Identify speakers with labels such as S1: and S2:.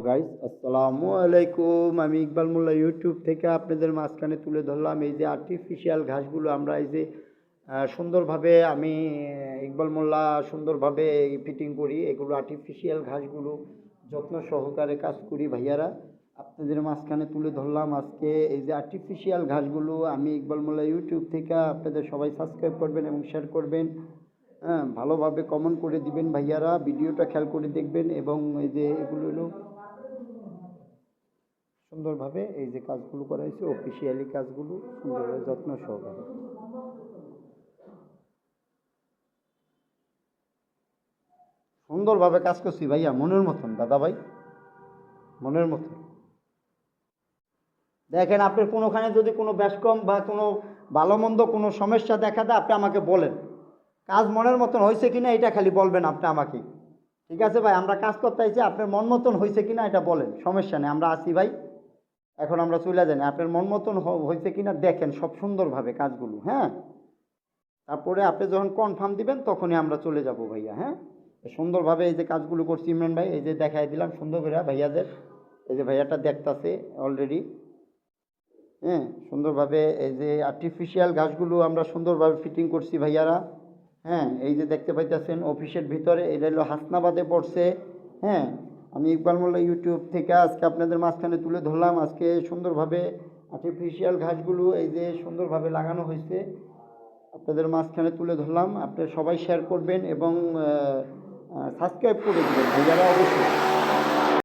S1: Guys আসসালামু আলাইকুম। আমি ইকবাল মোল্লা ইউটিউব থেকে আপনাদের মাঝখানে তুলে ধরলাম এই যে আর্টিফিশিয়াল ঘাসগুলো আমরা এই যে সুন্দরভাবে আমি ইকবাল মোল্লা সুন্দরভাবে ফিটিং করি। এগুলো আর্টিফিশিয়াল ঘাসগুলো যত্ন সহকারে কাজ করি ভাইয়ারা। আপনাদের মাঝখানে তুলে ধরলাম আজকে এই যে আর্টিফিশিয়াল ঘাসগুলো। আমি ইকবাল মোল্লা ইউটিউব থেকে আপনাদের সবাই সাবস্ক্রাইব করবেন এবং শেয়ার করবেন। হ্যাঁ, ভালোভাবে কমেন্ট করে দিবেন ভাইয়ারা, ভিডিওটা খেয়াল করে দেখবেন এবং এই যে এগুলো হলো সুন্দরভাবে এই যে কাজগুলো করা হয়েছে অফিসিয়ালি কাজগুলো সুন্দরভাবে যত্ন সহকারে সুন্দরভাবে কাজ করছি ভাইয়া, মনের মতন দাদা ভাই, মনের মতন। দেখেন আপনার কোনোখানে যদি কোনো ব্যাসকম বা কোনো ভালো মন্দ কোনো সমস্যা দেখা দেয় আপনি আমাকে বলেন। কাজ মনের মতন হয়েছে কিনা এটা খালি বলবেন আপনি আমাকে। ঠিক আছে ভাই, আমরা কাজ করতে চাইছি, আপনার মন মতন হয়েছে কিনা এটা বলেন, সমস্যা নেই, আমরা আসি ভাই। এখন আমরা চলে যাই, আপনার মন মতন হয়েছে কিনা দেখেন সব সুন্দরভাবে কাজগুলো। হ্যাঁ, তারপরে আপনি যখন কনফার্ম দিবেন তখনই আমরা চলে যাব ভাইয়া। হ্যাঁ, সুন্দরভাবে এই যে কাজগুলো করছি ইমরান ভাই, এই যে দেখাই দিলাম সুন্দর করে ভাইয়াদের। এই যে ভাইয়াটা দেখতাছে অলরেডি। হ্যাঁ, সুন্দরভাবে এই যে আর্টিফিশিয়াল ঘাসগুলো আমরা সুন্দরভাবে ফিটিং করছি ভাইয়ারা। হ্যাঁ, এই যে দেখতে পাইতেছেন অফিসের ভিতরে, এটা হলো হাসনাবাদে পড়ছে। হ্যাঁ, আমি ইকবাল মোল্লা ইউটিউব থেকে আজকে আপনাদের মাঝখানে তুলে ধরলাম আজকে সুন্দরভাবে আর্টিফিশিয়াল ঘাসগুলো এই যে সুন্দরভাবে লাগানো হয়েছে আপনাদের মাঝখানে তুলে ধরলাম। আপনারা সবাই শেয়ার করবেন এবং সাবস্ক্রাইব করে দেবেন ভাইয়ারা অবশ্যই।